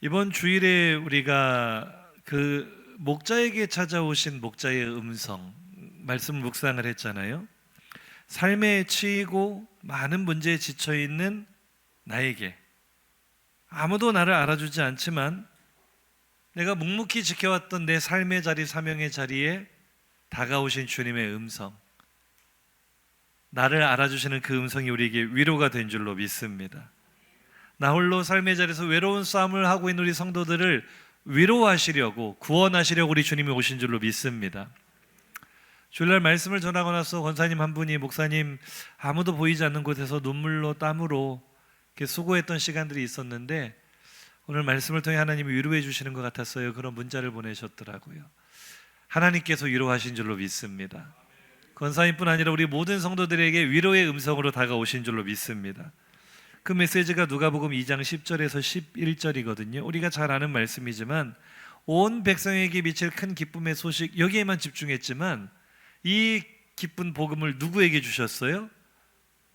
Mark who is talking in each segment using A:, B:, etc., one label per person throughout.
A: 이번 주일에 우리가 그 목자에게 찾아오신 목자의 음성 말씀을 묵상을 했잖아요. 삶에 치이고 많은 문제에 지쳐 있는 나에게 아무도 나를 알아주지 않지만 내가 묵묵히 지켜왔던 내 삶의 자리, 사명의 자리에 다가오신 주님의 음성, 나를 알아주시는 그 음성이 우리에게 위로가 된 줄로 믿습니다. 나 홀로 삶의 자리에서 외로운 싸움을 하고 있는 우리 성도들을 위로하시려고, 구원하시려고 우리 주님이 오신 줄로 믿습니다. 주일날 말씀을 전하고 나서 권사님 한 분이, 목사님, 아무도 보이지 않는 곳에서 눈물로 땀으로 이렇게 수고했던 시간들이 있었는데 오늘 말씀을 통해 하나님이 위로해 주시는 것 같았어요. 그런 문자를 보내셨더라고요. 하나님께서 위로하신 줄로 믿습니다. 권사님뿐 아니라 우리 모든 성도들에게 위로의 음성으로 다가오신 줄로 믿습니다. 그 메시지가 누가복음 2장 10절에서 11절이거든요. 우리가 잘 아는 말씀이지만 온 백성에게 미칠 큰 기쁨의 소식, 여기에만 집중했지만 이 기쁜 복음을 누구에게 주셨어요?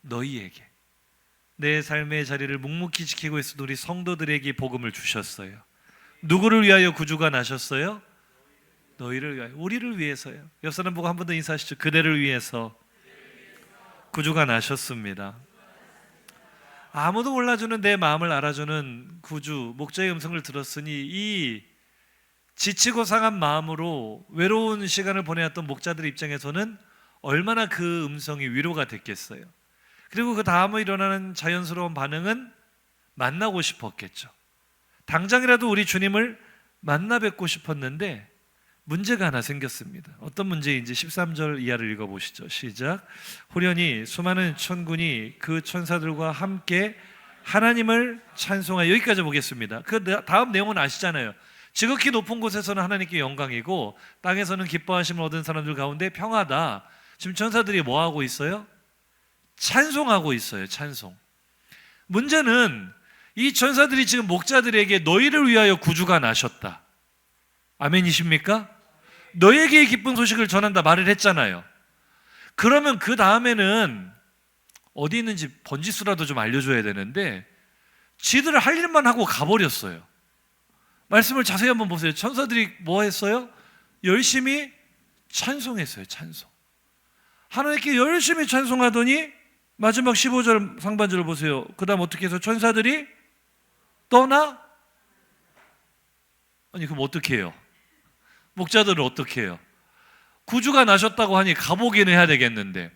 A: 너희에게. 내 삶의 자리를 묵묵히 지키고 있었던 우리 성도들에게 복음을 주셨어요. 누구를 위하여 구주가 나셨어요? 너희를 위하여, 우리를 위해서요. 옆 사람 보고 한 번 더 인사하시죠. 그대를 위해서 구주가 나셨습니다. 아무도 몰라주는 내 마음을 알아주는 구주, 목자의 음성을 들었으니 이 지치고 상한 마음으로 외로운 시간을 보내왔던 목자들 입장에서는 얼마나 그 음성이 위로가 됐겠어요. 그리고 그 다음에 일어나는 자연스러운 반응은 만나고 싶었겠죠. 당장이라도 우리 주님을 만나 뵙고 싶었는데 문제가 하나 생겼습니다. 어떤 문제인지 13절 이하를 읽어보시죠. 시작. 호련히 수많은 천군이 그 천사들과 함께 하나님을 찬송하여, 여기까지 보겠습니다. 그 다음 내용은 아시잖아요. 지극히 높은 곳에서는 하나님께 영광이고 땅에서는 기뻐하심을 얻은 사람들 가운데 평화다. 지금 천사들이 뭐 하고 있어요? 찬송하고 있어요. 찬송. 문제는 이 천사들이 지금 목자들에게 너희를 위하여 구주가 나셨다, 아멘이십니까? 너에게 기쁜 소식을 전한다 말을 했잖아요. 그러면 그 다음에는 어디 있는지 번지수라도 좀 알려줘야 되는데 지들 할 일만 하고 가버렸어요. 말씀을 자세히 한번 보세요. 천사들이 뭐 했어요? 열심히 찬송했어요. 찬송. 하나님께 열심히 찬송하더니 마지막 15절 상반절을 보세요. 그 다음 어떻게 해서 천사들이 떠나? 아니 그럼 어떻게 해요? 목자들은 어떻게 해요? 구주가 나셨다고 하니 가보기는 해야 되겠는데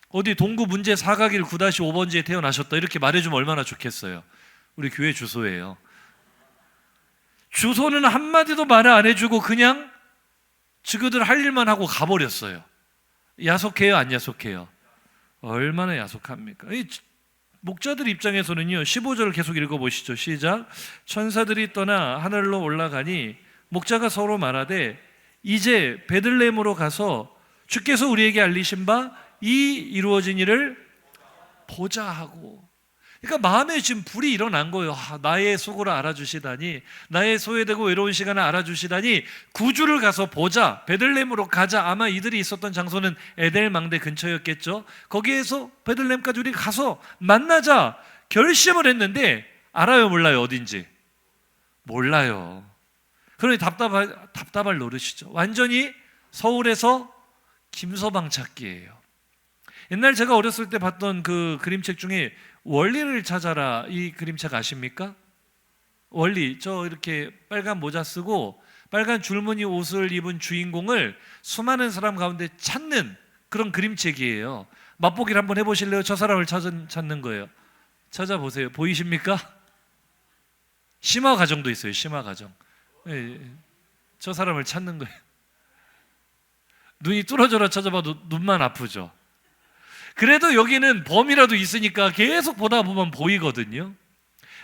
A: 어디 동구 문제 사각일 9-5번지에 태어나셨다 이렇게 말해주면 얼마나 좋겠어요. 우리 교회 주소예요. 주소는 한마디도 말을 안 해주고 그냥 지그들 할 일만 하고 가버렸어요. 야속해요? 안 야속해요? 얼마나 야속합니까? 이 목자들 입장에서는요, 15절을 계속 읽어보시죠. 시작. 천사들이 떠나 하늘로 올라가니 목자가 서로 말하되 이제 베들레헴으로 가서 주께서 우리에게 알리신 바 이 이루어진 일을 보자 하고. 그러니까 마음에 지금 불이 일어난 거예요. 나의 속을 알아주시다니, 나의 소외되고 외로운 시간을 알아주시다니 구주를 가서 보자. 베들레헴으로 가자. 아마 이들이 있었던 장소는 에델 망대 근처였겠죠. 거기에서 베들레헴까지 우리 가서 만나자 결심을 했는데 알아요 몰라요? 어딘지 몰라요. 그러니 답답할 노릇이죠. 완전히 서울에서 김서방 찾기예요. 옛날 제가 어렸을 때 봤던 그 그림책 중에 원리를 찾아라, 이 그림책 아십니까? 원리, 저 이렇게 빨간 모자 쓰고 빨간 줄무늬 옷을 입은 주인공을 수많은 사람 가운데 찾는 그런 그림책이에요. 맛보기를 한번 해보실래요? 저 사람을 찾는 거예요. 찾아보세요. 보이십니까? 심화 과정도 있어요. 심화 과정. 네, 저 사람을 찾는 거예요. 눈이 뚫어져라 찾아봐도 눈만 아프죠. 그래도 여기는 범이라도 있으니까 계속 보다 보면 보이거든요.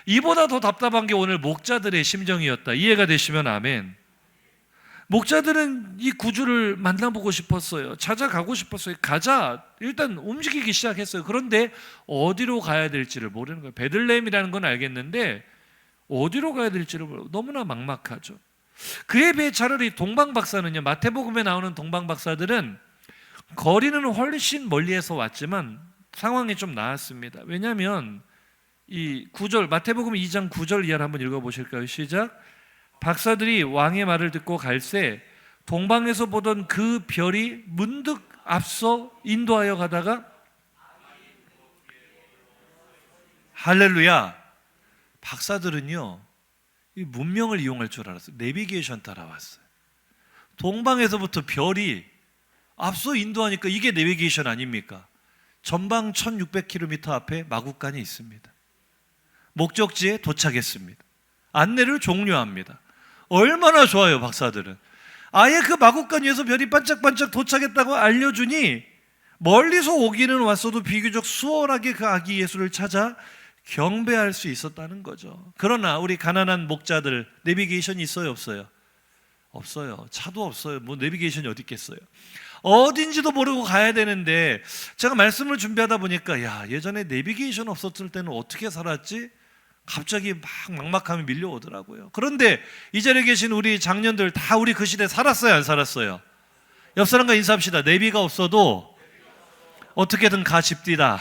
A: 이보다 더 답답한 게 오늘 목자들의 심정이었다. 이해가 되시면 아멘. 목자들은 이 구주를 만나보고 싶었어요. 찾아가고 싶었어요. 가자. 일단 움직이기 시작했어요. 그런데 어디로 가야 될지를 모르는 거예요. 베들레헴이라는 건 알겠는데 어디로 가야 될지를 모르고 너무나 막막하죠. 그에 비해 차라리 동방박사는요, 마태복음에 나오는 동방박사들은 거리는 훨씬 멀리에서 왔지만 상황이 좀 나았습니다. 왜냐하면 이 9절, 마태복음 2장 9절 이하를 한번 읽어보실까요? 시작. 박사들이 왕의 말을 듣고 갈새 동방에서 보던 그 별이 문득 앞서 인도하여 가다가, 할렐루야. 박사들은요, 이 문명을 이용할 줄 알았어요. 내비게이션 따라왔어요. 동방에서부터 별이 앞서 인도하니까 이게 내비게이션 아닙니까? 전방 1600km 앞에 마국간이 있습니다. 목적지에 도착했습니다. 안내를 종료합니다. 얼마나 좋아요, 박사들은. 아예 그 마국간 위에서 별이 반짝반짝 도착했다고 알려주니 멀리서 오기는 왔어도 비교적 수월하게 그 아기 예수를 찾아 경배할 수 있었다는 거죠. 그러나 우리 가난한 목자들 내비게이션이 있어요, 없어요? 없어요. 차도 없어요. 뭐 내비게이션이 어디 있겠어요? 어딘지도 모르고 가야 되는데, 제가 말씀을 준비하다 보니까 예전에 내비게이션 없었을 때는 어떻게 살았지? 갑자기 막막함이 밀려오더라고요. 그런데 이 자리에 계신 우리 장년들 다 우리 그 시대 살았어요, 안 살았어요? 옆 사람과 인사합시다. 내비가 없어도 어떻게든 가 집디다.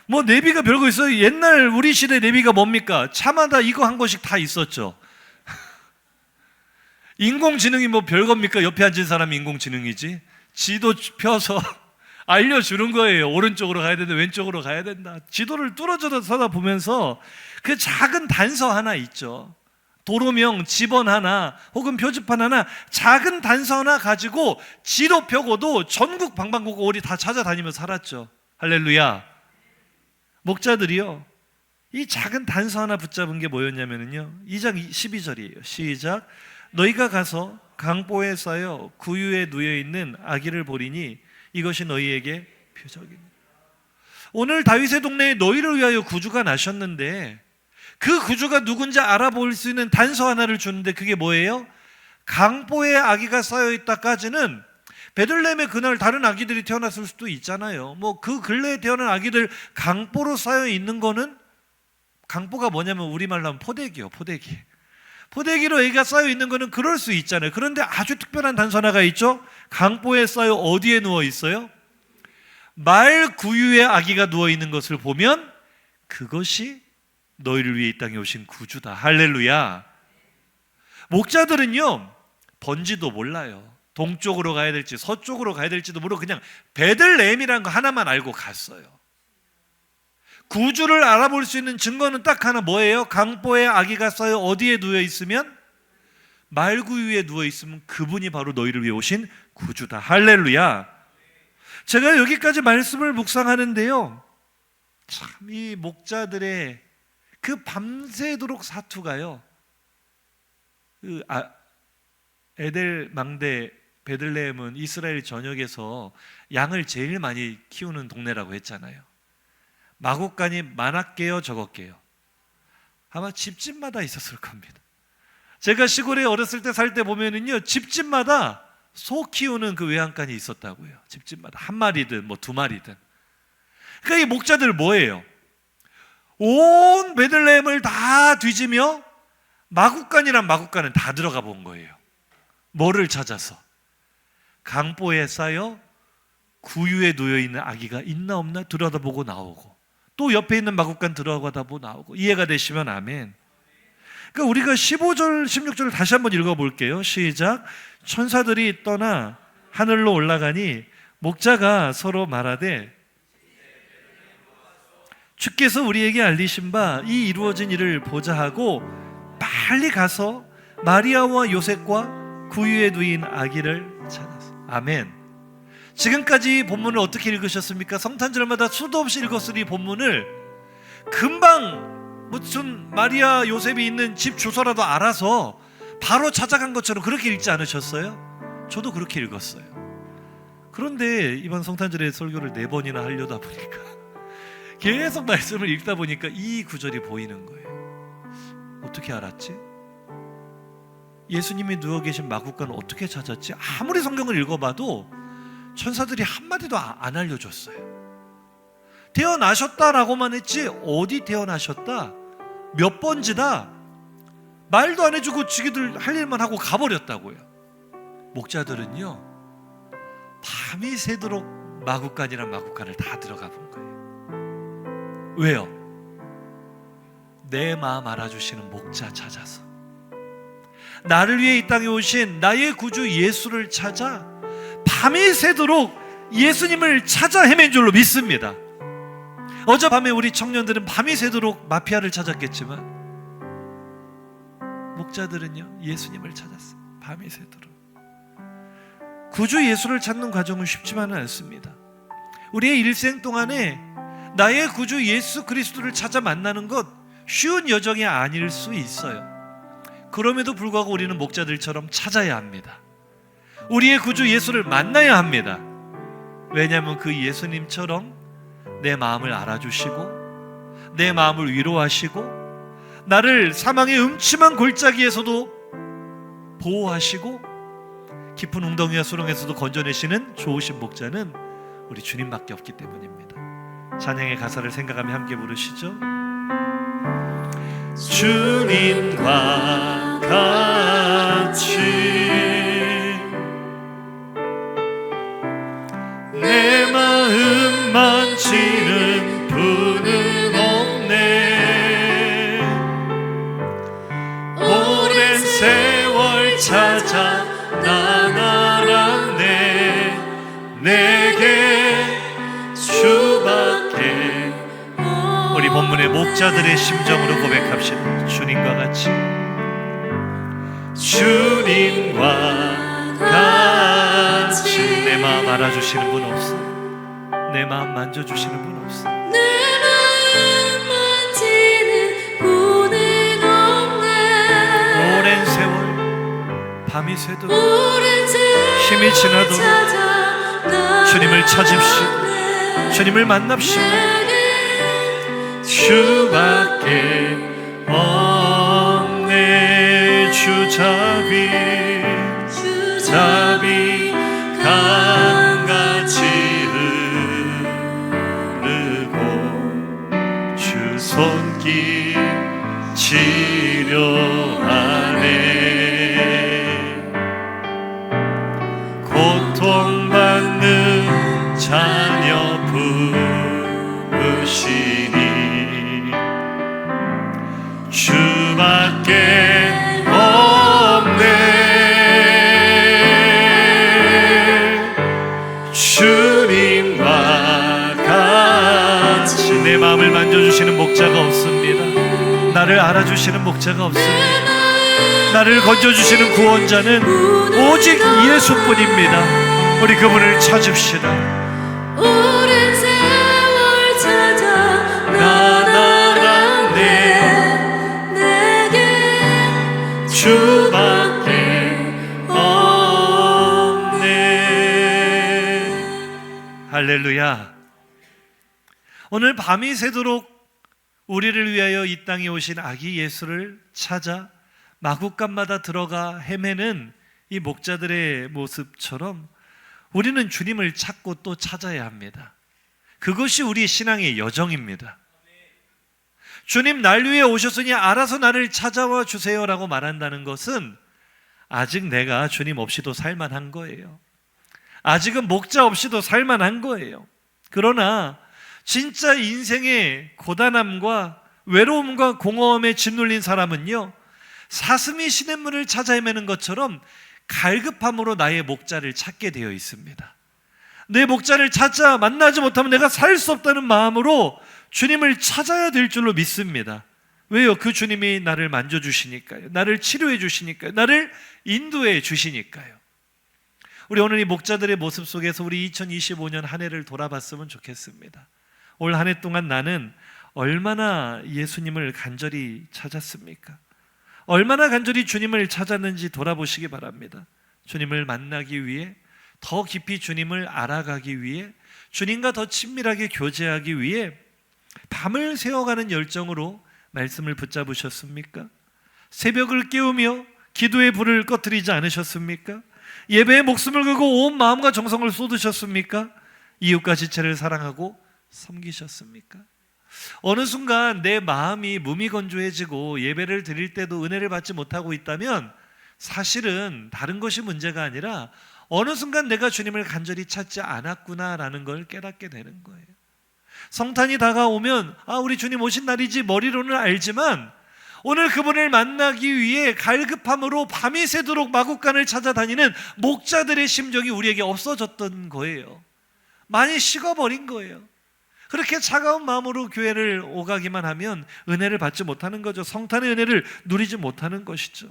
A: 뭐 내비가 별거 있어요? 옛날 우리 시대 내비가 뭡니까? 차마다 이거 한 곳씩 다 있었죠. 인공지능이 뭐 별겁니까? 옆에 앉은 사람이 인공지능이지. 지도 펴서 알려주는 거예요. 오른쪽으로 가야 된다, 왼쪽으로 가야 된다. 지도를 뚫어져서 보면서 그 작은 단서 하나 있죠. 도로명, 지번 하나 혹은 표지판 하나, 작은 단서 하나 가지고 지도 펴고도 전국 방방곡곡 우리 다 찾아다니면서 살았죠. 할렐루야. 목자들이요, 이 작은 단서 하나 붙잡은 게 뭐였냐면요, 2장 12절이에요. 시작. 너희가 가서 강보에 쌓여 구유에 누워있는 아기를 보리니 이것이 너희에게 표적이니. 오늘 다윗의 동네에 너희를 위하여 구주가 나셨는데, 그 구주가 누군지 알아볼 수 있는 단서 하나를 주는데 그게 뭐예요? 강보에 아기가 쌓여있다까지는 베들레헴에 그날 다른 아기들이 태어났을 수도 있잖아요. 뭐 그 근래에 태어난 아기들 강보로 쌓여있는 거는, 강보가 뭐냐면 우리말로 하면 포대기요, 포대기. 포대기로 애기가 쌓여있는 거는 그럴 수 있잖아요. 그런데 아주 특별한 단서 하나가 있죠. 강보에 쌓여 어디에 누워 있어요? 말 구유에 아기가 누워있는 것을 보면 그것이 너희를 위해 이 땅에 오신 구주다. 할렐루야. 목자들은요, 번지도 몰라요. 동쪽으로 가야 될지 서쪽으로 가야 될지도 모르고 그냥 베들레헴이라는 거 하나만 알고 갔어요. 구주를 알아볼 수 있는 증거는 딱 하나, 뭐예요? 강보에 아기가 쌓여 어디에 누워 있으면, 말구유에 누워 있으면 그분이 바로 너희를 위해 오신 구주다. 할렐루야. 제가 여기까지 말씀을 묵상하는데요, 참 이 목자들의 그 밤새도록 사투가요, 에델 망대 베들레헴은 이스라엘 전역에서 양을 제일 많이 키우는 동네라고 했잖아요. 마국간이 많았게요, 적었게요? 아마 집집마다 있었을 겁니다. 제가 시골에 어렸을 때 살 때 보면은요, 집집마다 소 키우는 그 외양간이 있었다고요. 집집마다 한 마리든 뭐 두 마리든. 그러니까 이 목자들 뭐예요? 온 베들레헴을 다 뒤지며 마국간이란 마국간은 다 들어가 본 거예요. 뭐를 찾아서? 강보에 쌓여 구유에 놓여있는 아기가 있나 없나 들여다보고 나오고, 또 옆에 있는 마국간 들어가다 보고 나오고. 이해가 되시면 아멘. 그러니까 우리가 15절 16절을 다시 한번 읽어볼게요. 시작. 천사들이 떠나 하늘로 올라가니 목자가 서로 말하되, 주께서 우리에게 알리신 바 이 이루어진 일을 보자 하고 빨리 가서 마리아와 요셉과 구유에 누인 아기를 찾았어. 아멘. 지금까지 본문을 어떻게 읽으셨습니까? 성탄절마다 수도 없이 읽었으니 본문을 금방 무슨 마리아 요셉이 있는 집 주소라도 알아서 바로 찾아간 것처럼 그렇게 읽지 않으셨어요? 저도 그렇게 읽었어요. 그런데 이번 성탄절에 설교를 4번이나 하려다 보니까 계속 말씀을 읽다 보니까 이 구절이 보이는 거예요. 어떻게 알았지? 예수님이 누워 계신 마국간을 어떻게 찾았지? 아무리 성경을 읽어봐도 천사들이 한마디도 안 알려줬어요. 태어나셨다라고만 했지 어디 태어나셨다, 몇 번지다 말도 안 해주고 지기들 할 일만 하고 가버렸다고요. 목자들은요, 밤이 새도록 마국간이란 마국간을 다 들어가 본 거예요. 왜요? 내 마음 알아주시는 목자 찾아서 나를 위해 이 땅에 오신 나의 구주 예수를 찾아 밤이 새도록 예수님을 찾아 헤맨 줄로 믿습니다. 어젯밤에 우리 청년들은 밤이 새도록 마피아를 찾았겠지만 목자들은요 예수님을 찾았어요. 밤이 새도록. 구주 예수를 찾는 과정은 쉽지만은 않습니다. 우리의 일생 동안에 나의 구주 예수 그리스도를 찾아 만나는 것 쉬운 여정이 아닐 수 있어요. 그럼에도 불구하고 우리는 목자들처럼 찾아야 합니다. 우리의 구주 예수를 만나야 합니다. 왜냐하면 그 예수님처럼 내 마음을 알아주시고 내 마음을 위로하시고 나를 사망의 음침한 골짜기에서도 보호하시고 깊은 웅덩이와 수렁에서도 건져내시는 좋으신 목자는 우리 주님밖에 없기 때문입니다. 찬양의 가사를 생각하며 함께 부르시죠. 주님과 같이 내 마음 만지는 분은 없네. 오랜 세월 찾아 난 알았네. 내게 주밖에. 우리 본문의 목자들의 심정으로 고백합시다. 주님과 같이 주님과 같이 내 마음 알아주시는 분 없어. 내 마음 만져주시는 분 없어.
B: 내 마음 만지는 분은 없네.
A: 오랜 세월 밤이 새도록
B: 오랜 세월
A: 힘이 지나도록
B: 찾아
A: 주님을 찾읍시다. 주님을 만납시다. 주밖에 없네. 주자비 강같이 흐르고 주 손길 치료하네. 고통받는 자녀 부으시니 주밖에 없네. 주님과 같이 내 마음을 만져주시는 목자가 없습니다. 나를 알아주시는 목자가 없습니다. 나를 건져주시는 구원자는 오직 예수뿐입니다. 우리 그분을 찾읍시다.
B: 오랜 세월 찾아 난 알았네. 내게
A: 주밖에 없네. 할렐루야. 오늘 밤이 새도록 우리를 위하여 이 땅에 오신 아기 예수를 찾아 마구간마다 들어가 헤매는 이 목자들의 모습처럼 우리는 주님을 찾고 또 찾아야 합니다. 그것이 우리 신앙의 여정입니다. 주님 날 위해 오셨으니 알아서 나를 찾아와 주세요라고 말한다는 것은 아직 내가 주님 없이도 살만한 거예요. 아직은 목자 없이도 살만한 거예요. 그러나 진짜 인생의 고단함과 외로움과 공허함에 짓눌린 사람은요, 사슴이 시냇물을 찾아 헤매는 것처럼 갈급함으로 나의 목자를 찾게 되어 있습니다. 내 목자를 찾아 만나지 못하면 내가 살 수 없다는 마음으로 주님을 찾아야 될 줄로 믿습니다. 왜요? 그 주님이 나를 만져주시니까요. 나를 치료해 주시니까요. 나를 인도해 주시니까요. 우리 오늘 이 목자들의 모습 속에서 우리 2025년 한 해를 돌아봤으면 좋겠습니다. 올 한 해 동안 나는 얼마나 예수님을 간절히 찾았습니까? 얼마나 간절히 주님을 찾았는지 돌아보시기 바랍니다. 주님을 만나기 위해, 더 깊이 주님을 알아가기 위해, 주님과 더 친밀하게 교제하기 위해 밤을 새워가는 열정으로 말씀을 붙잡으셨습니까? 새벽을 깨우며 기도의 불을 꺼뜨리지 않으셨습니까? 예배에 목숨을 걸고 온 마음과 정성을 쏟으셨습니까? 이웃과 지체를 사랑하고 섬기셨습니까? 어느 순간 내 마음이 무미건조해지고 예배를 드릴 때도 은혜를 받지 못하고 있다면 사실은 다른 것이 문제가 아니라 어느 순간 내가 주님을 간절히 찾지 않았구나라는 걸 깨닫게 되는 거예요. 성탄이 다가오면 우리 주님 오신 날이지 머리로는 알지만 오늘 그분을 만나기 위해 갈급함으로 밤이 새도록 마국간을 찾아다니는 목자들의 심정이 우리에게 없어졌던 거예요. 많이 식어버린 거예요. 그렇게 차가운 마음으로 교회를 오가기만 하면 은혜를 받지 못하는 거죠. 성탄의 은혜를 누리지 못하는 것이죠.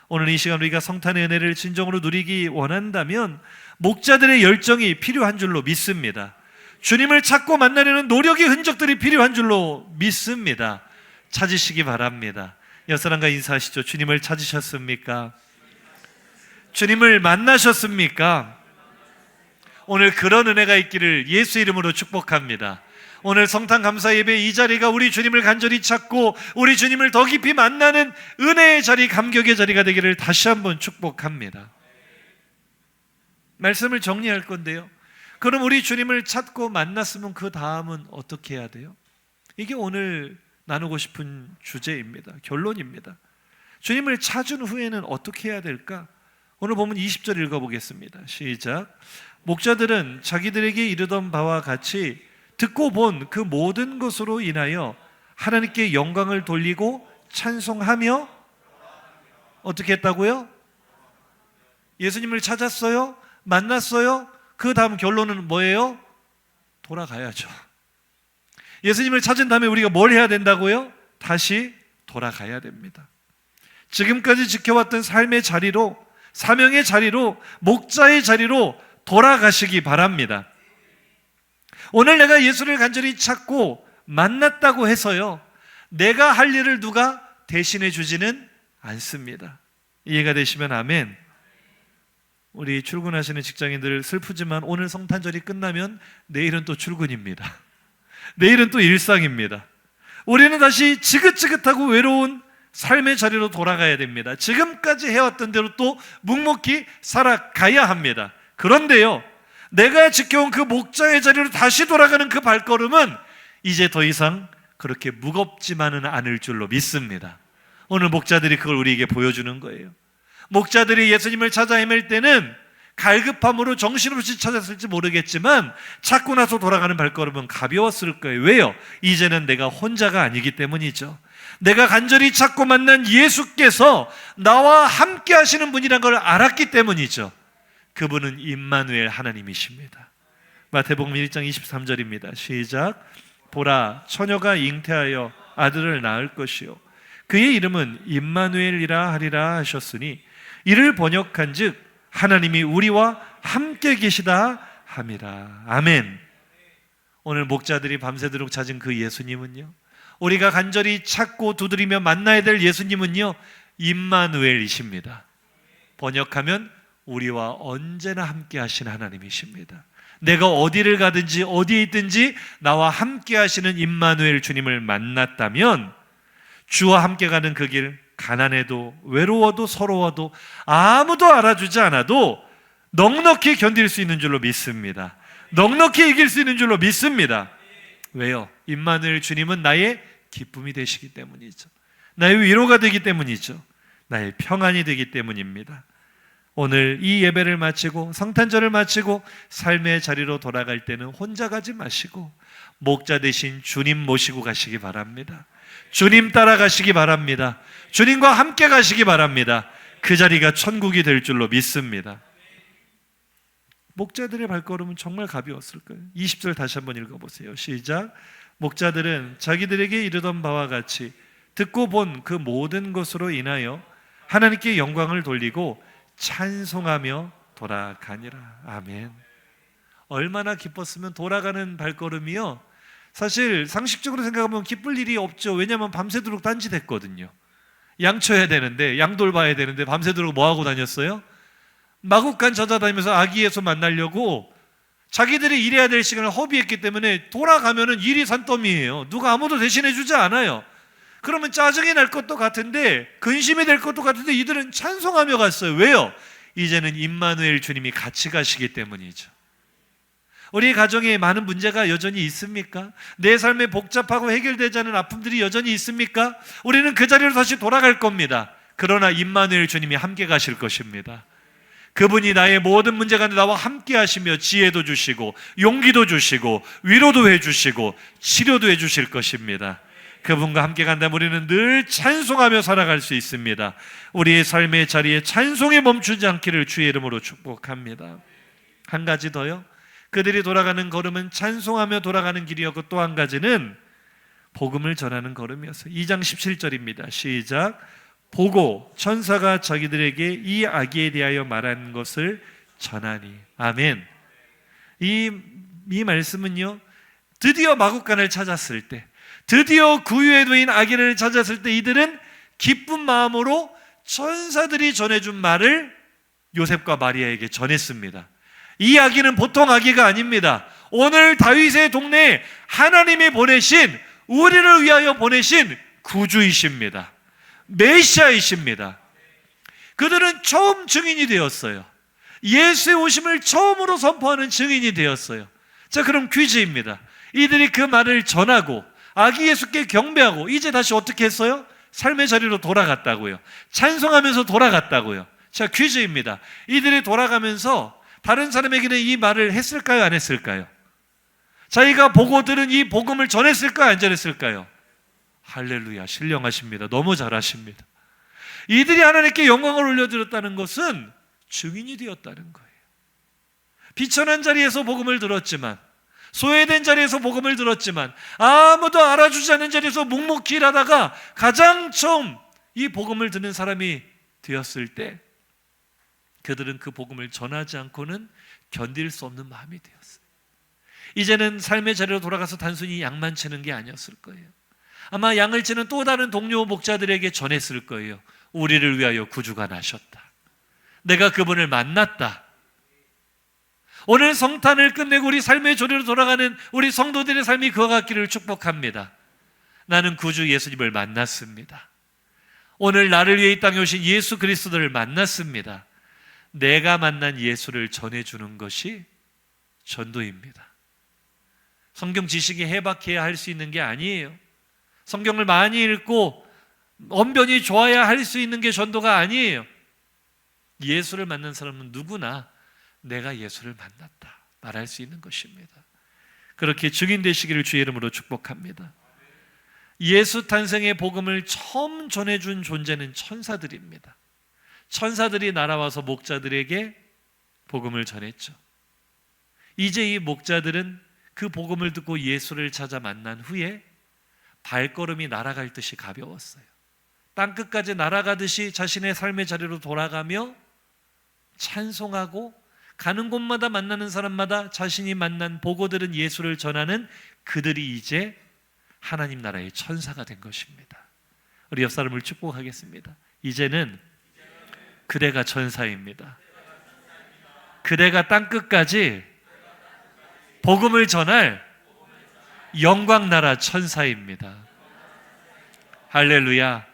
A: 오늘 이 시간 우리가 성탄의 은혜를 진정으로 누리기 원한다면 목자들의 열정이 필요한 줄로 믿습니다. 주님을 찾고 만나려는 노력의 흔적들이 필요한 줄로 믿습니다. 찾으시기 바랍니다. 옆 사람과 인사하시죠. 주님을 찾으셨습니까? 주님을 만나셨습니까? 오늘 그런 은혜가 있기를 예수 이름으로 축복합니다. 오늘 성탄 감사 예배 이 자리가 우리 주님을 간절히 찾고 우리 주님을 더 깊이 만나는 은혜의 자리, 감격의 자리가 되기를 다시 한번 축복합니다. 말씀을 정리할 건데요, 그럼 우리 주님을 찾고 만났으면 그 다음은 어떻게 해야 돼요? 이게 오늘 나누고 싶은 주제입니다. 결론입니다. 주님을 찾은 후에는 어떻게 해야 될까? 오늘 보면 20절 읽어보겠습니다. 시작. 목자들은 자기들에게 이르던 바와 같이 듣고 본 그 모든 것으로 인하여 하나님께 영광을 돌리고 찬송하며 어떻게 했다고요? 예수님을 찾았어요? 만났어요? 그 다음 결론은 뭐예요? 돌아가야죠. 예수님을 찾은 다음에 우리가 뭘 해야 된다고요? 다시 돌아가야 됩니다. 지금까지 지켜왔던 삶의 자리로, 사명의 자리로, 목자의 자리로 돌아가시기 바랍니다. 오늘 내가 예수를 간절히 찾고 만났다고 해서요, 내가 할 일을 누가 대신해 주지는 않습니다. 이해가 되시면 아멘. 우리 출근하시는 직장인들 슬프지만 오늘 성탄절이 끝나면 내일은 또 출근입니다. 내일은 또 일상입니다. 우리는 다시 지긋지긋하고 외로운 삶의 자리로 돌아가야 됩니다. 지금까지 해왔던 대로 또 묵묵히 살아가야 합니다. 그런데요, 내가 지켜온 그 목자의 자리로 다시 돌아가는 그 발걸음은 이제 더 이상 그렇게 무겁지만은 않을 줄로 믿습니다. 오늘 목자들이 그걸 우리에게 보여주는 거예요. 목자들이 예수님을 찾아 헤맬 때는 갈급함으로 정신없이 찾았을지 모르겠지만 찾고 나서 돌아가는 발걸음은 가벼웠을 거예요. 왜요? 이제는 내가 혼자가 아니기 때문이죠. 내가 간절히 찾고 만난 예수께서 나와 함께 하시는 분이란 걸 알았기 때문이죠. 그분은 임마누엘 하나님이십니다. 마태복음 1장 23절입니다. 시작. 보라, 처녀가 잉태하여 아들을 낳을 것이요 그의 이름은 임마누엘이라 하리라 하셨으니 이를 번역한즉 하나님이 우리와 함께 계시다 함이라. 아멘. 오늘 목자들이 밤새도록 찾은 그 예수님은요, 우리가 간절히 찾고 두드리며 만나야 될 예수님은요, 임마누엘이십니다. 번역하면 우리와 언제나 함께 하신 하나님이십니다. 내가 어디를 가든지 어디에 있든지 나와 함께 하시는 임마누엘 주님을 만났다면 주와 함께 가는 그 길, 가난해도 외로워도 서러워도 아무도 알아주지 않아도 넉넉히 견딜 수 있는 줄로 믿습니다. 넉넉히 이길 수 있는 줄로 믿습니다. 왜요? 임마누엘 주님은 나의 기쁨이 되시기 때문이죠. 나의 위로가 되기 때문이죠. 나의 평안이 되기 때문입니다. 오늘 이 예배를 마치고 성탄절을 마치고 삶의 자리로 돌아갈 때는 혼자 가지 마시고 목자 대신 주님 모시고 가시기 바랍니다. 주님 따라가시기 바랍니다. 주님과 함께 가시기 바랍니다. 그 자리가 천국이 될 줄로 믿습니다. 목자들의 발걸음은 정말 가벼웠을 거예요. 20절 다시 한번 읽어보세요. 시작. 목자들은 자기들에게 이르던 바와 같이 듣고 본 그 모든 것으로 인하여 하나님께 영광을 돌리고 찬송하며 돌아가니라. 아멘. 얼마나 기뻤으면 돌아가는 발걸음이요, 사실 상식적으로 생각하면 기쁠 일이 없죠. 왜냐하면 밤새도록 딴짓했거든요. 양 쳐야 되는데, 양 돌봐야 되는데 밤새도록 뭐하고 다녔어요? 마국간 찾아다니면서 아기 예수 만나려고 자기들이 일해야 될 시간을 허비했기 때문에 돌아가면은 일이 산더미예요. 누가 아무도 대신해 주지 않아요. 그러면 짜증이 날 것도 같은데, 근심이 될 것도 같은데 이들은 찬송하며 갔어요. 왜요? 이제는 임마누엘 주님이 같이 가시기 때문이죠. 우리 가정에 많은 문제가 여전히 있습니까? 내 삶에 복잡하고 해결되지 않은 아픔들이 여전히 있습니까? 우리는 그 자리로 다시 돌아갈 겁니다. 그러나 임마누엘 주님이 함께 가실 것입니다. 그분이 나의 모든 문제 가운데 나와 함께 하시며 지혜도 주시고 용기도 주시고 위로도 해주시고 치료도 해주실 것입니다. 그분과 함께 간다면 우리는 늘 찬송하며 살아갈 수 있습니다. 우리의 삶의 자리에 찬송에 멈추지 않기를 주의 이름으로 축복합니다. 한 가지 더요. 그들이 돌아가는 걸음은 찬송하며 돌아가는 길이었고 또 한 가지는 복음을 전하는 걸음이었어요. 2장 17절입니다. 시작. 보고 천사가 자기들에게 이 아기에 대하여 말한 것을 전하니. 아멘. 이 말씀은요, 드디어 마국간을 찾았을 때, 드디어 구유에 놓인 아기를 찾았을 때 이들은 기쁜 마음으로 천사들이 전해준 말을 요셉과 마리아에게 전했습니다. 이 아기는 보통 아기가 아닙니다. 오늘 다윗의 동네에 하나님이 보내신, 우리를 위하여 보내신 구주이십니다. 메시아이십니다. 그들은 처음 증인이 되었어요. 예수의 오심을 처음으로 선포하는 증인이 되었어요. 자, 그럼 퀴즈입니다. 이들이 그 말을 전하고 아기 예수께 경배하고 이제 다시 어떻게 했어요? 삶의 자리로 돌아갔다고요. 찬송하면서 돌아갔다고요. 자, 퀴즈입니다. 이들이 돌아가면서 다른 사람에게는 이 말을 했을까요? 안 했을까요? 자기가 보고 들은 이 복음을 전했을까요? 안 전했을까요? 할렐루야, 신령하십니다. 너무 잘하십니다. 이들이 하나님께 영광을 올려드렸다는 것은 증인이 되었다는 거예요. 비천한 자리에서 복음을 들었지만, 소외된 자리에서 복음을 들었지만, 아무도 알아주지 않는 자리에서 묵묵히 일하다가 가장 처음 이 복음을 듣는 사람이 되었을 때 그들은 그 복음을 전하지 않고는 견딜 수 없는 마음이 되었어요. 이제는 삶의 자리로 돌아가서 단순히 양만 치는 게 아니었을 거예요. 아마 양을 치는 또 다른 동료 목자들에게 전했을 거예요. 우리를 위하여 구주가 나셨다. 내가 그분을 만났다. 오늘 성탄을 끝내고 우리 삶의 조리로 돌아가는 우리 성도들의 삶이 그와 같기를 축복합니다. 나는 구주 예수님을 만났습니다. 오늘 나를 위해 이 땅에 오신 예수 그리스도를 만났습니다. 내가 만난 예수를 전해주는 것이 전도입니다. 성경 지식이 해박해야 할 수 있는 게 아니에요. 성경을 많이 읽고 언변이 좋아야 할 수 있는 게 전도가 아니에요. 예수를 만난 사람은 누구나 내가 예수를 만났다 말할 수 있는 것입니다. 그렇게 증인 되시기를 주의 이름으로 축복합니다. 예수 탄생의 복음을 처음 전해준 존재는 천사들입니다. 천사들이 날아와서 목자들에게 복음을 전했죠. 이제 이 목자들은 그 복음을 듣고 예수를 찾아 만난 후에 발걸음이 날아갈 듯이 가벼웠어요. 땅끝까지 날아가듯이 자신의 삶의 자리로 돌아가며 찬송하고 가는 곳마다 만나는 사람마다 자신이 만난 보고 들은 예수를 전하는 그들이 이제 하나님 나라의 천사가 된 것입니다. 우리 옆 사람을 축복하겠습니다. 이제는 그대가 천사입니다. 그대가 땅끝까지 복음을 전할 영광나라 천사입니다. 할렐루야.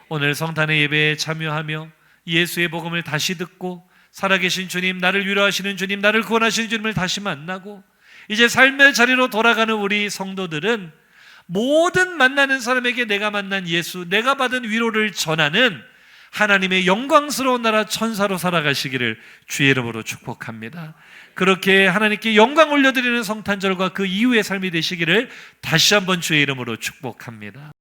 A: 오늘 성탄의 예배에 참여하며 예수의 복음을 다시 듣고 살아계신 주님, 나를 위로하시는 주님, 나를 구원하시는 주님을 다시 만나고 이제 삶의 자리로 돌아가는 우리 성도들은 모든 만나는 사람에게 내가 만난 예수, 내가 받은 위로를 전하는 하나님의 영광스러운 나라 천사로 살아가시기를 주의 이름으로 축복합니다. 그렇게 하나님께 영광 올려드리는 성탄절과 그 이후의 삶이 되시기를 다시 한번 주의 이름으로 축복합니다.